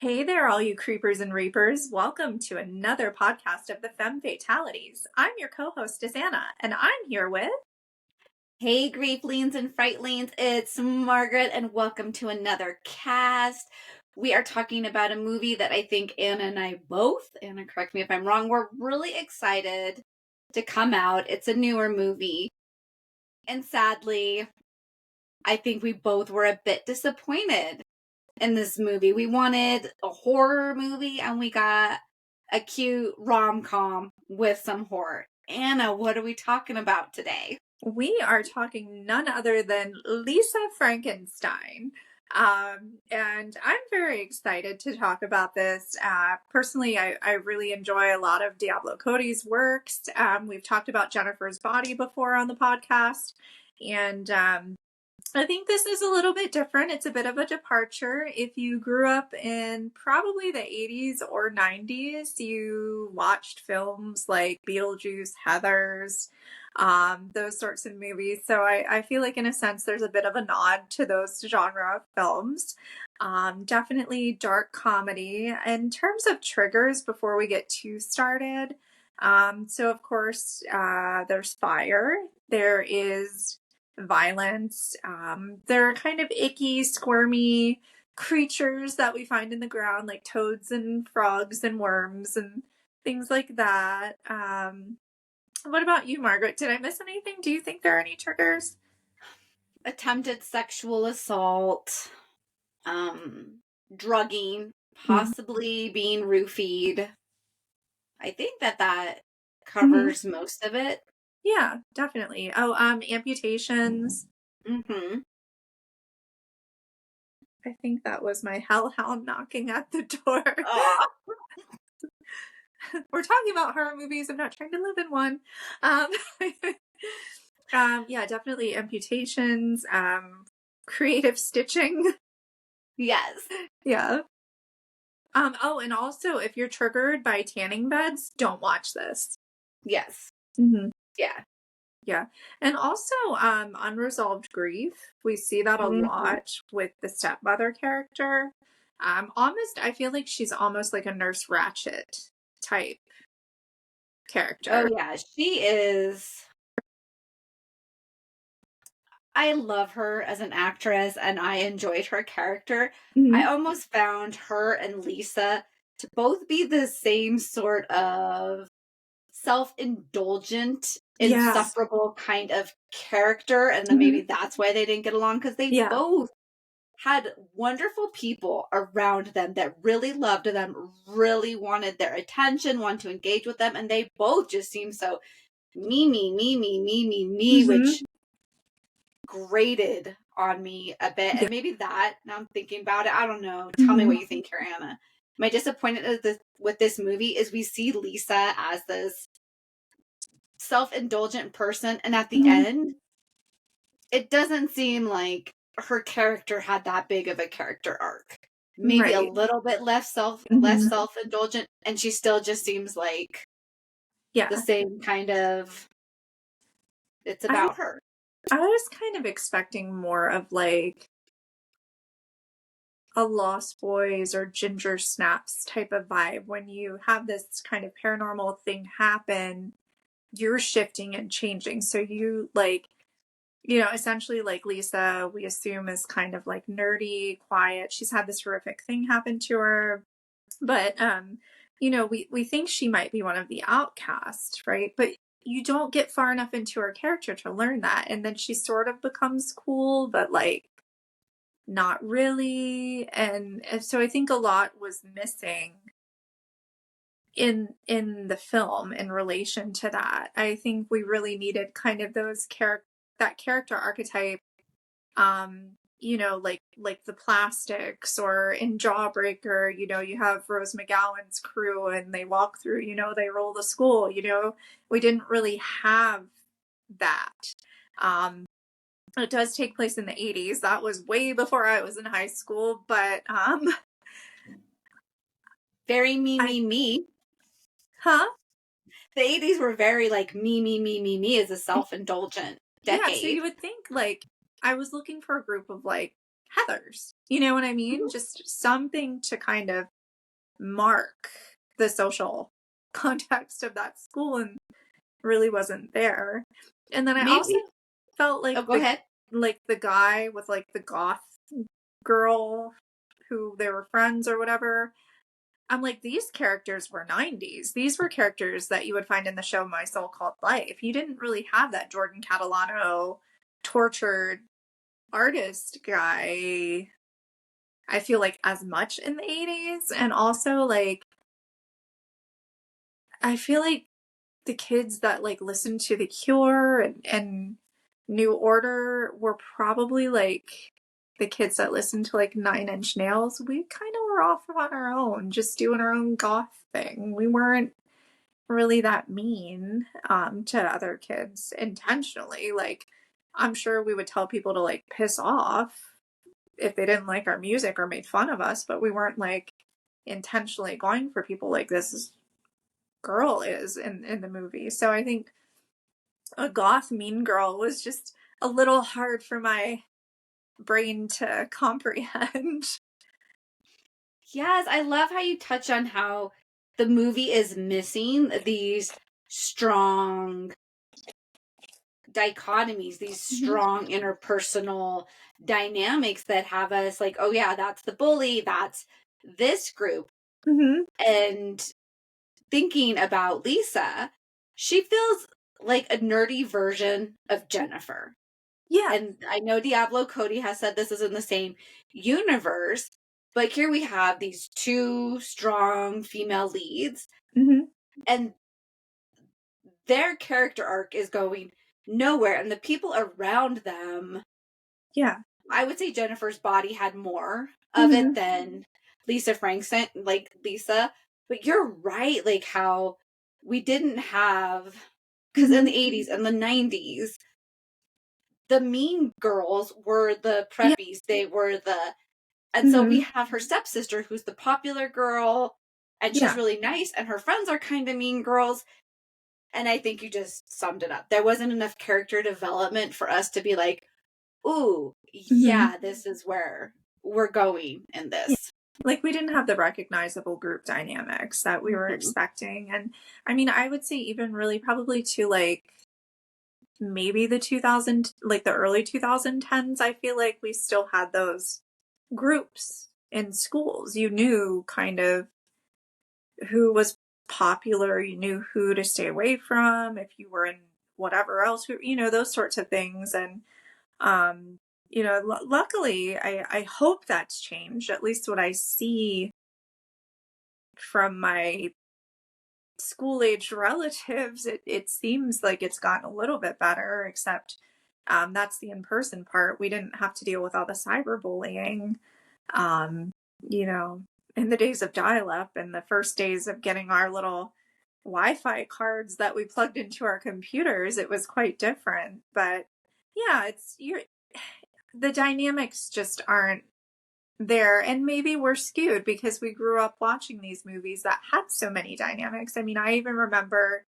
Hey there, all you creepers and reapers. Welcome to another podcast of the Femme Fatalities. I'm your co-hostess, Anna, and I'm here with... Hey, Grieflings and Frightlings, it's Margaret, and welcome to another cast. We are talking about a movie that I think Anna and I both, Anna, correct me if I'm wrong, we're really excited to come out. It's a newer movie, and sadly, I think we both were a bit disappointed in this movie. We wanted a horror movie, and we got a cute rom-com with some horror. Anna, what are we talking about today? We are talking none other than Lisa Frankenstein. And I'm very excited to talk about this. Personally, I really enjoy a lot of Diablo Cody's works. We've talked about Jennifer's Body before on the podcast. And I think this is a little bit different. It's a bit of a departure. If you grew up in probably the 80s or 90s, you watched films like Beetlejuice, Heathers, those sorts of movies. So I feel like in a sense there's a bit of a nod to those genre of films. Definitely dark comedy. In terms of triggers, before we get too started, so of course there's fire. There is violence. There are kind of icky, squirmy creatures that we find in the ground, like toads and frogs and worms and things like that. What about you, Margaret? Did I miss anything? Do you think there are any triggers? Attempted sexual assault, drugging, possibly being roofied. I think that Mm-hmm. covers most of it. Yeah, definitely. Oh, amputations. Mm-hmm. I think that was my hellhound knocking at the door. Oh, We're talking about horror movies. I'm not trying to live in one. Um, yeah, definitely amputations, creative stitching. yes. Yeah. Oh, and also if you're triggered by tanning beds, don't watch this. Yes. Mm-hmm. Yeah. Yeah. And also, unresolved grief. We see that a Mm-hmm. lot with the stepmother character. Almost, I feel like she's almost like a Nurse Ratched type Oh, character. yeah. She is. I love her as an actress and I enjoyed her character. I Mhm. almost found her and Lisa to both be the same sort of self-indulgent, Yeah. insufferable kind of character, and then maybe Mhm. that's why they didn't get along, because they Yeah. both had wonderful people around them that really loved them, really wanted their attention, wanted to engage with them, and they both just seemed so me, Mhm. which grated on me a bit. Yeah. And maybe that, now I'm thinking about it, I don't know. Tell me Mhm. what you think, Anna. My disappointment with this movie is we see Lisa as this self-indulgent person, and at the Mhm. end it doesn't seem like her character had that big of a character arc. Maybe a Right. little bit less Mhm. self-indulgent, and she still just seems like the Yeah. same kind of, it's I about her. I was kind of expecting more of like a Lost Boys or Ginger Snaps type of vibe. When you have this kind of paranormal thing happen, you're shifting and changing. So you like, essentially like Lisa, we assume is kind of like nerdy, quiet. She's had this horrific thing happen to her, but we think she might be one of the outcasts, right? But you don't get far enough into her character to learn that, and then she sort of becomes cool, but like not really. And so I think a lot was missing in the film in relation to that. I think we really needed kind of that character archetype, like the Plastics, or in Jawbreaker, you have Rose McGowan's crew and they walk through, they roll the school, we didn't really have that. Um, it does take place in the 80s. That was way before I was in high school, but Very I me. huh? The 80s were very like me as a self-indulgent Yeah, so decade. you would think like I was looking for a group of like Heathers. You know what I mean? Mhm. Just something to kind of mark the social context of that school, and really wasn't there. And then I also Maybe. felt Oh, like go ahead. the guy with like the goth girl who they were friends or whatever. I'm like, these characters were 90s. These were characters that you would find in the show My So Called Life. You didn't really have that Jordan Catalano tortured artist guy, I feel like, as much in the 80s. And also, like, I feel like the kids that like listened to The Cure and New Order were probably like the kids that listened to like Nine Inch Nails. We kind of were off on our own, just doing our own goth thing. We weren't really that mean to other kids intentionally. Like, I'm sure we would tell people to like piss off if they didn't like our music or made fun of us, but we weren't like intentionally going for people like this girl is in the movie. So I think a goth mean girl was just a little hard for my brain to comprehend. Yes, I love how you touch on how the movie is missing these strong dichotomies, these Mhm. strong interpersonal dynamics that have us like, oh yeah, that's the bully, that's this group. Mhm. And thinking about Lisa, she feels like a nerdy version of Jennifer. Yeah. And I know Diablo Cody has said this is in the same universe, but here we have these two strong female leads, Mhm. and their character arc is going nowhere. And the people around them, Yeah. I would say Jennifer's body had more of it Mhm. than Lisa Frankenstein, like Lisa. But you're right, like how we didn't have, because in Mhm. the 80s and the 90s, the mean girls were the Yeah. preppies. They were the, and so we Mhm. have her stepsister who's the popular girl and she's Yeah. really nice and her friends are kind of mean girls. And I think you just summed it up. There wasn't enough character development for us to be like, ooh, Mhm. yeah, this is where we're going in Yeah. this. Like, we didn't have the recognizable group dynamics that we were Mhm. expecting. And I mean, I would say even really probably to like maybe the 2000, like the early 2010s, I feel like we still had those groups in schools. You knew kind of who was popular, you knew who to stay away from if you were in whatever else, those sorts of things. And um luckily, I hope that's changed. At least what I see from my school age relatives, it seems like it's gotten a little bit better, except that's the in-person part. We didn't have to deal with all the cyberbullying. um you know in the days of dial-up and the first days of getting our little Wi-Fi cards that we plugged into our computers, it was quite different. But yeah, it's you're the dynamics just aren't there. And maybe we're skewed because we grew up watching these movies that had so many dynamics. I mean, I even remember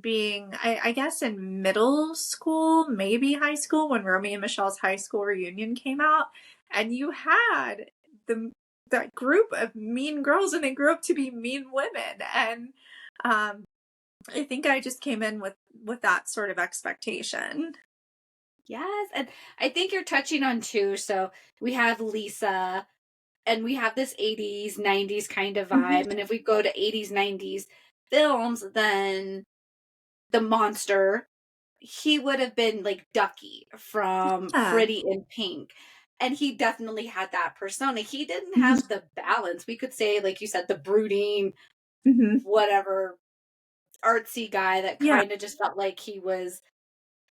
being, I guess, in middle school, maybe high school, when Romeo and Michelle's high school reunion came out, and you had the that group of mean girls, and they grew up to be mean women. And um, I think I just came in with that sort of expectation. Yes. And I think you're touching on two. So we have Lisa and we have this 80s, 90s kind of Hmm. vibe. And if we go to 80s, 90s films, then the monster, he would have been like Ducky from Yeah. Pretty in Pink. And he definitely had that persona. He didn't Hmm. have the balance. We could say, like you said, the brooding, Hmm. whatever, artsy guy that Yeah. kind of just felt like he was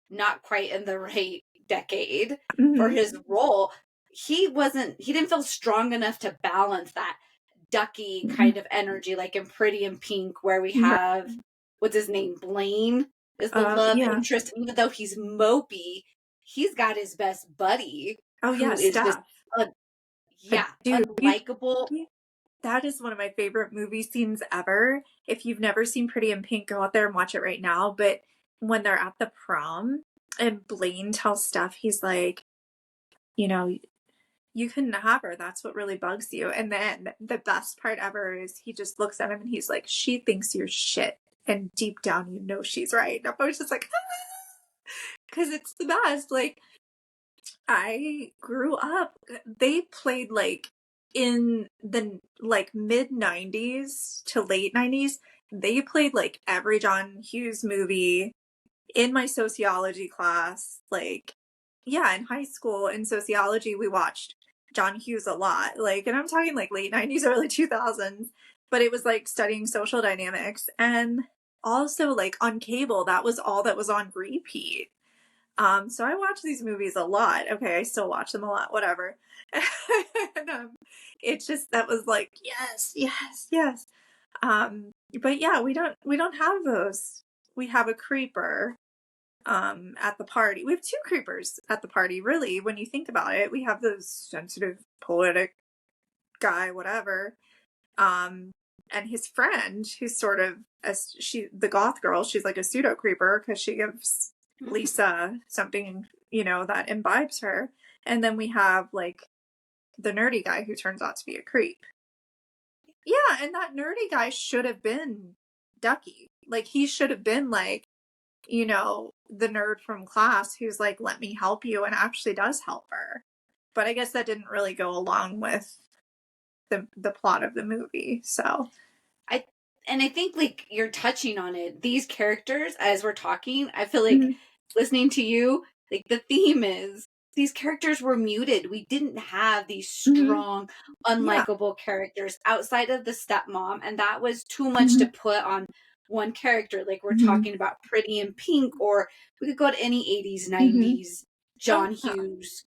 not quite in the right decade for Hmm. his role. He didn't feel strong enough to balance that Ducky kind of energy, like in Pretty in Pink, where we Right. have, what's his name? Blaine is the love Yeah. interest. And even though he's mopey, he's got his best buddy Oh yeah, who is just, Steph. un- yeah, Dude, unlikable. that is one of my favorite movie scenes ever. If you've never seen Pretty in Pink, go out there and watch it right now. But when they're at the prom and Blaine tells Steph, he's like, you know, you couldn't have her. That's what really bugs you. And then the best part ever is he just looks at him and he's like, she thinks you're shit. And deep down, you know she's right. And I was just like, because it's the best. Like, I grew up, they played like in the like mid 90s to late 90s. They played like every John Hughes movie in my sociology class. Like, yeah, in high school in sociology, we watched John Hughes a lot. Like, and I'm talking like late 90s, early 2000s, but it was like studying social dynamics. And also, like on cable, that was all that was on repeat. So I watch these movies a lot. Okay, I still watch them a lot, whatever. And it's just that was like, yes, yes, yes. But yeah, we don't have those. We have a creeper at the party. We have two creepers at the party, really, when you think about it. We have the sensitive poetic guy, whatever, um, and his friend, who's sort of the goth girl. She's like a pseudo creeper because she gives Lisa something, that imbibes her. And then we have like the nerdy guy who turns out to be a creep. Yeah, and that nerdy guy should have been Ducky. Like he should have been like, the nerd from class who's like, let me help you, and actually does help her. But I guess that didn't really go along with the plot of the movie. So I and I think like you're touching on it. These characters, as we're talking, I feel like mhm. listening to you, like the theme is these characters were muted. We didn't have these Mhm. strong, Yeah. unlikable characters outside of the stepmom, and that was too much to Mhm. put on one character. Like we're Mhm. talking about Pretty in Pink, or we could go to any 80s, Mhm. 90s Oh John yeah. Hughes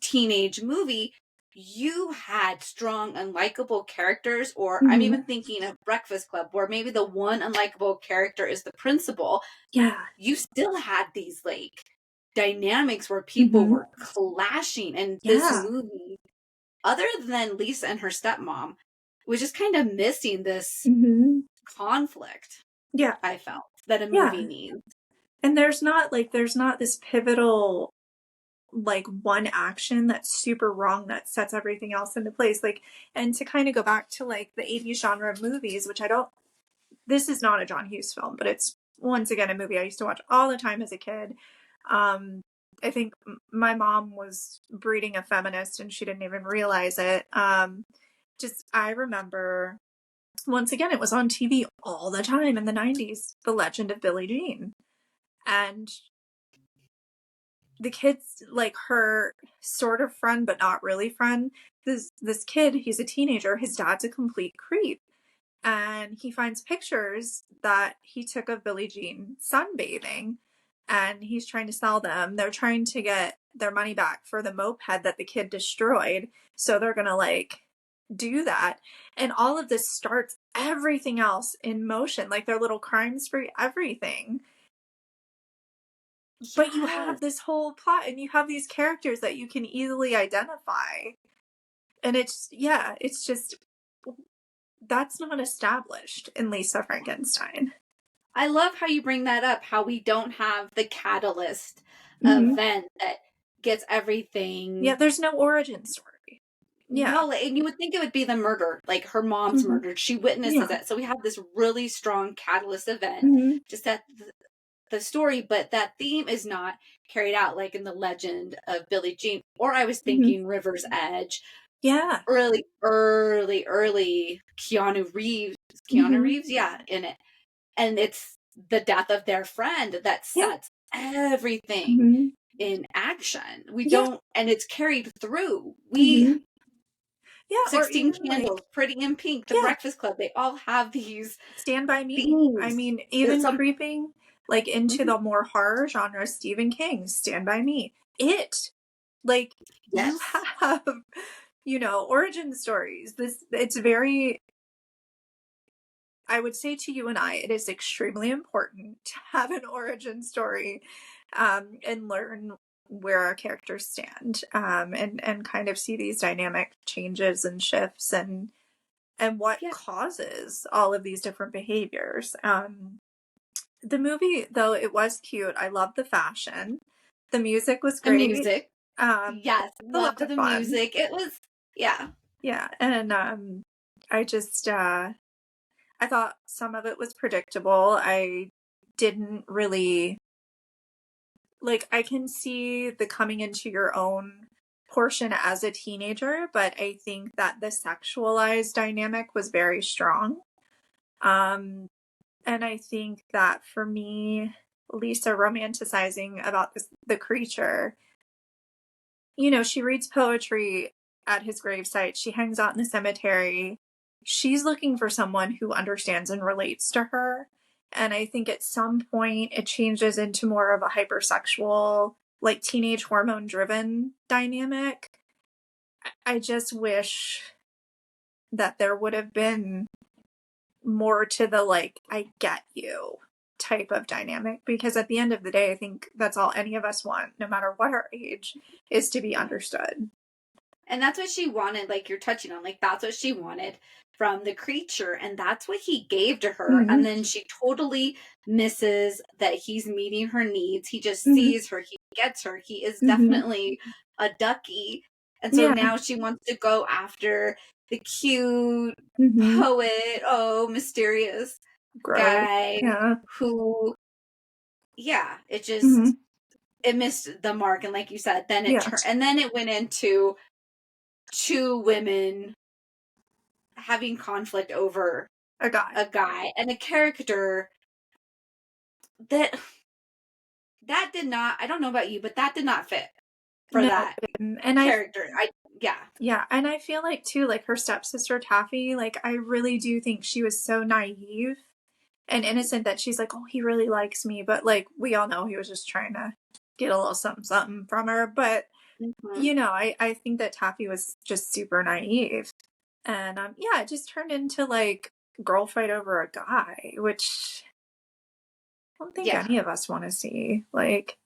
teenage movie. You had strong, unlikable characters, or I'm Mhm. even thinking of Breakfast Club, where maybe the one unlikable character is the principal. Yeah. You still had these like dynamics where people Mhm. were clashing, and this Yeah. movie, other than Lisa and her stepmom, was just kind of missing this Mhm. conflict. Yeah. I felt that a movie Yeah. needs. And there's not this pivotal like one action that's super wrong that sets everything else into place. Like, and to kind of go back to like the 80s genre of movies, which I don't, this is not a John Hughes film, but it's once again a movie I used to watch all the time as a kid. Um, I think my mom was breeding a feminist and she didn't even realize it. Just I remember once again it was on TV all the time in the 90s, The Legend of Billie Jean. And the kid's like her sort of friend but not really friend. This kid, he's a teenager, his dad's a complete creep, and he finds pictures that he took of Billie Jean sunbathing, and he's trying to sell them. They're trying to get their money back for the moped that the kid destroyed, so they're gonna like do that. And all of this starts everything else in motion, like their little crime spree, everything. But you have Yes. this whole plot and you have these characters that you can easily identify. And it's just that's not established in Lisa Frankenstein. I love how you bring that up, how we don't have the catalyst Mm-hmm. event that gets Yeah, everything. there's no origin story. Yeah. No, and you would think it would be the murder, like her mom's Mm-hmm. murdered. She witnesses Yeah. it. So we have this really strong catalyst event Mm-hmm. to set the story, but that theme is not carried out like in the legend of Billie Jean. Or I was Mm-hmm. thinking River's Edge, Yeah. early, early, early Keanu Reeves. Keanu Mm-hmm. Reeves, yeah, in it. And it's the death of their friend that Yeah. sets everything Mm-hmm. in action. We Yeah. don't, and it's carried through. We Mm-hmm. Yeah. Or 16 even Candles, like, Pretty in Pink, The yeah, Breakfast Club, they all have these Stand By Me. I themes. mean, even Some, creeping like into mhm, the more horror genre, Stephen King, Stand By Me. Like you yes, have, origin stories. It's very, I would say to you and I, it is extremely important to have an origin story, and learn where our characters stand, and kind of see these dynamic changes and shifts and what yeah, causes all of these different behaviors. The movie, though, it was cute. I loved the fashion. The music was the great. music. Yes, It's a lot loved of the fun. music. It was, yeah. Yeah, and I just I thought some of it was predictable. I didn't really like, I can see the coming into your own portion as a teenager, but I think that the sexualized dynamic was very strong. Um, and I think that for me, Lisa romanticizing about the creature, you know, she reads poetry at his gravesite, she hangs out in the cemetery. She's looking for someone who understands and relates to her. And I think at some point it changes into more of a hypersexual, like teenage hormone driven dynamic. I just wish that there would have been more to the like, I get you type of dynamic, because at the end of the day, I think that's all any of us want, no matter what our age, is to be Yeah. understood. And that's what she wanted, like you're touching on, like that's what she wanted from the creature, and that's what he gave to her. Mm-hmm. And then she totally misses that he's meeting her needs. He just Mm-hmm. sees her, he gets her. He is Mm-hmm. definitely a ducky. And so Yeah. now she wants to go after the cute Mm-hmm. poet, oh, mysterious Gross. guy Yeah. who, yeah, Mm-hmm. it missed the mark. And like you said, then Yeah. and then it went into two women having conflict over A guy. a guy and a character that did not, I don't know about you, but that did not fit for No, that it didn't. And I, character. I Yeah. yeah, and I feel like too, like her stepsister Taffy, like I really do think she was so naive and innocent that she's like, oh, he really likes me. But like we all know he was just trying to get a little something something from her. But Mm-hmm. you know, I think that Taffy was just super naive. And yeah, it just turned into like girl fight over a guy, which I don't think Yeah. any of us want to see. Like,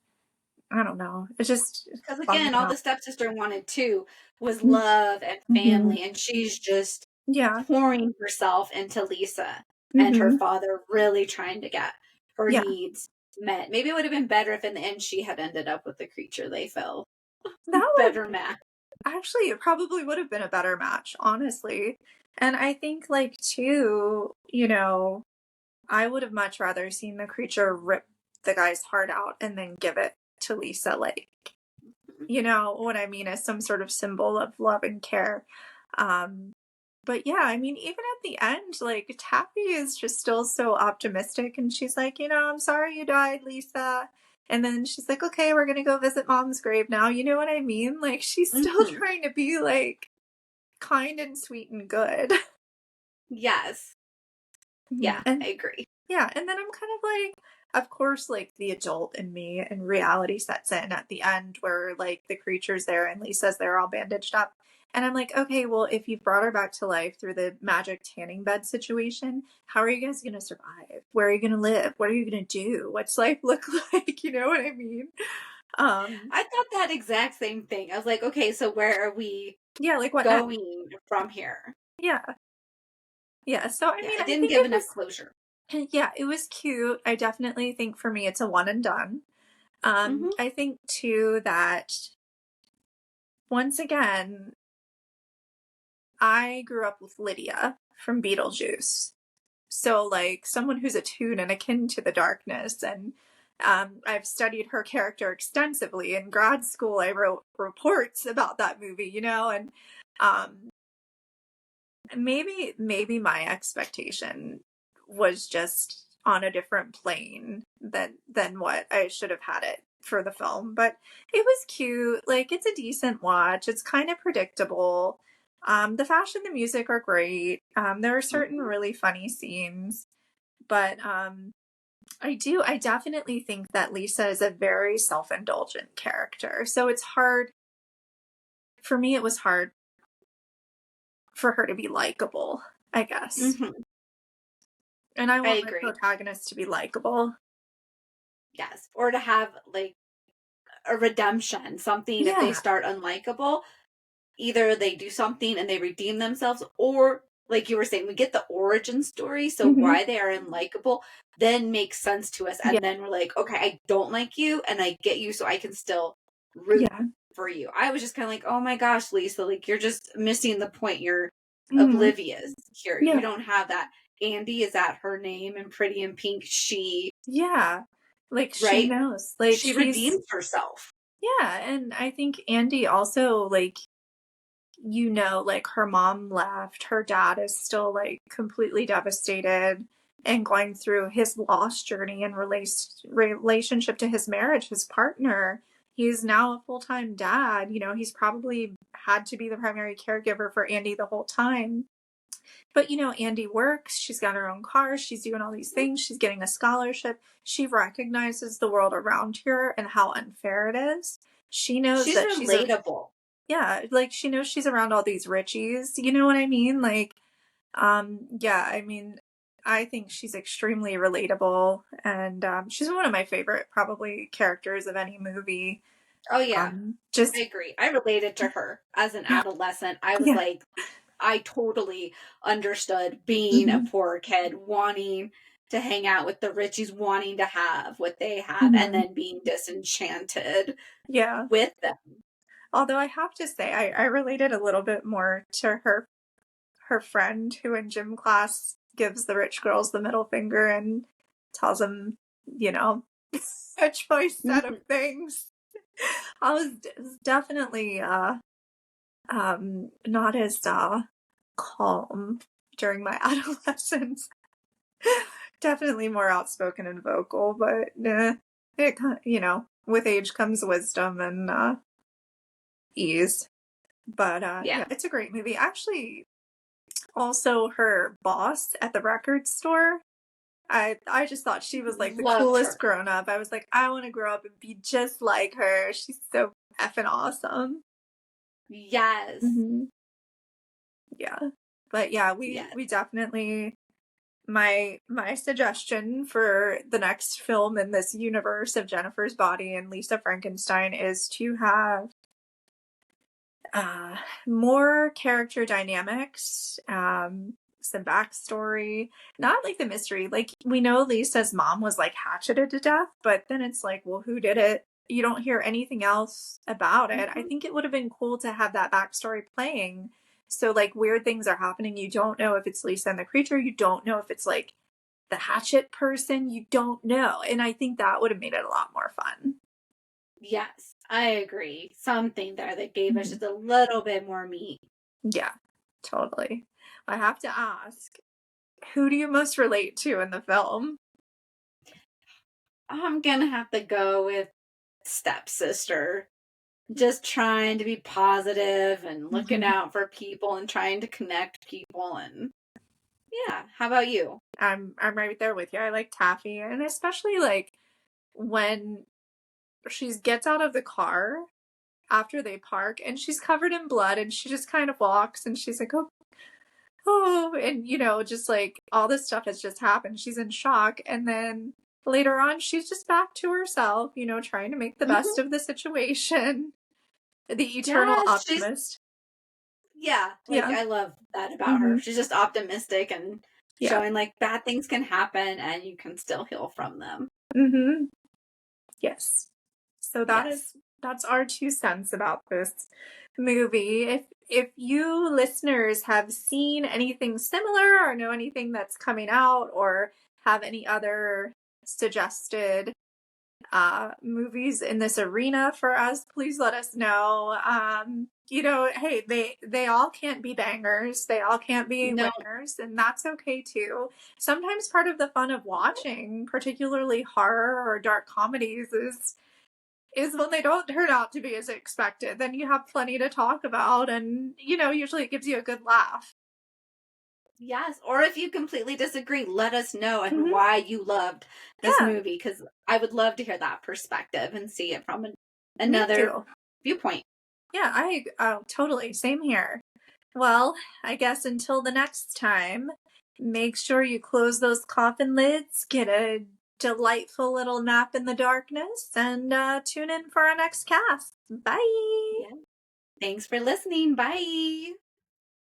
I don't know. It just Because bummed again, me all out. the stepsister wanted too was love and Mm-hmm. family, and she's just Yeah. pouring herself into Lisa and her Mm-hmm. father, really trying to get her Yeah. needs met. Maybe it would have been better if in the end she had ended up with the creature. They fell That would have better match. actually, it probably would have been a better match, honestly. And I think, like, too, you know, I would have much rather seen the creature rip the guy's heart out and then give it to Lisa, like, you know what I mean, as some sort of symbol of love and care. Um, but yeah, I mean, even at the end, like Taffy is just still so optimistic, and she's like, you know, I'm sorry you died, Lisa. And then she's like, okay, we're gonna go visit mom's grave now. You know what I mean? Like she's still Mm-hmm. trying to be like kind and sweet and good. Yes. Mhm. Yeah, And I agree. yeah, and then I'm kind of like, of course, like the adult in me and reality sets in at the end where like the creature's there and Lisa's there all bandaged up. And I'm like, okay, well, if you've brought her back to life through the magic tanning bed situation, how are you guys going to survive? Where are you going to live? What are you going to do? What's life look like? You know what I mean? Um, I thought that exact same thing. I was like, okay, so where are we yeah, like what next? going from here? Yeah. Yeah. So, I Yeah, mean, it I didn't think give it enough was, closure. yeah, it was cute. I definitely think for me, it's a one and done. Mm-hmm. I think too that once again, I grew up with Lydia from Beetlejuice. So, like, someone who's attuned and akin to the darkness. And I've studied her character extensively. In grad school, I wrote reports about that movie, you know, and um, maybe my expectation was just on a different plane than what I should have had it for the film. But it was cute. Like it's a decent watch. It's kind of predictable. The fashion, the music are great. There are certain Mm-hmm. really funny scenes, but I definitely think that Lisa is a very self-indulgent character. So it's hard for me. It was hard for her to be likable, I guess. Mm-hmm. And I I want my agree. protagonist to be likable. Yes. Or to have like a redemption, something if they Yeah. start unlikable, either they do something and they redeem themselves, or like you were saying, we get the origin story, so Hmm. why they are unlikable then makes sense to us, Yeah. and then we're like, okay, I don't like you and I get you, so I can still root Yeah. for you. I was just kind of like, oh my gosh, Lisa, like you're just missing the point. You're Mhm. oblivious here. You Yeah. don't have that. Andy, is that her name in Pretty in Pink? She, Yeah. Like she right? knows. Like She she's redeemed herself. yeah, and I think Andy also like like her mom left, her dad is still like completely devastated and going through his loss journey and relationship to his marriage, his partner. He's now a full-time dad. He's probably had to be the primary caregiver for Andy the whole time. But Andy works, she's got her own car, she's doing all these things, she's getting a scholarship. She recognizes the world around her and how unfair it is. She knows She's that relatable. yeah, like she knows she's around all these Richies, you know what I mean? Like, yeah, I mean, I think she's extremely relatable and she's one of my favorite probably characters of any movie. Oh yeah, I Just agree. I related to her as an yeah, adolescent. I was yeah. like, I totally understood being a Hmm. poor kid, wanting to hang out with the Richies, wanting to have what they have, and Hmm. then being disenchanted Yeah. with them. Although I have to say, I related a little bit more to her friend who in gym class gives the rich girls the middle finger and tells them, you know, a choice set of Mhm. things. I was definitely not as calm during my adolescence. Definitely more outspoken and vocal, but it with age comes wisdom and ease. But Yeah, yeah, it's a great movie. Actually, also her boss at the record store. I just thought she was like the loved coolest her. grown up. I was like, I want to grow up and be just like her. She's so effing awesome. Yes, Hmm. Yeah. But yeah, we yes, we definitely my suggestion for the next film in this universe of Jennifer's Body and Lisa Frankenstein is to have uh, more character dynamics, some backstory, not like the mystery. Like, we know Lisa's mom was like hatcheted to death, but then it's like, well, who did it? You don't hear anything else about it. I mhm, think it would have been cool to have that backstory playing. So, like, weird things are happening. You don't know if it's Lisa and the creature. You don't know if it's like the hatchet person. You don't know. And I think that would have made it a lot more fun. yes. I agree. Something there that gave us Mhm. just a little bit more meat. Yeah, totally. I have to ask, who do you most relate to in the film? I'm gonna have to go with stepsister. Just trying to be positive and looking out for people and trying to connect people and yeah. How about you? I'm right there with you. I like Taffy, and especially like when she gets out of the car after they park and she's covered in blood and she just kind of walks and she's like, oh, oh, and just like all this stuff has just happened. She's in shock, and then later on, she's just back to herself, trying to make the best Mhm. of the situation. The eternal Yes, she's optimist. yeah, like Yeah. I love that about her. Hmm. She's just optimistic and Yeah. showing like bad things can happen and you can still heal from them. Hmm. Yes. So Yes. that's our 2 cents about this movie. If you listeners have seen anything similar or know anything that's coming out or have any other suggested movies in this arena for us, please let us know. Hey, they all can't be bangers, they all can't be No. winners, and that's okay too. Sometimes part of the fun of watching, particularly horror or dark comedies, is when they don't turn out to be as expected. Then you have plenty to talk about, and usually it gives you a good laugh. Yes, or if you completely disagree, let us know and Hmm. why you loved this Yeah, movie because I would love to hear that perspective and see it from me another too. viewpoint. Yeah, I totally same here. Well, I guess until the next time, make sure you close those coffin lids, get a delightful little nap in the darkness, and tune in for our next cast. Bye. Yeah. Thanks for listening. Bye.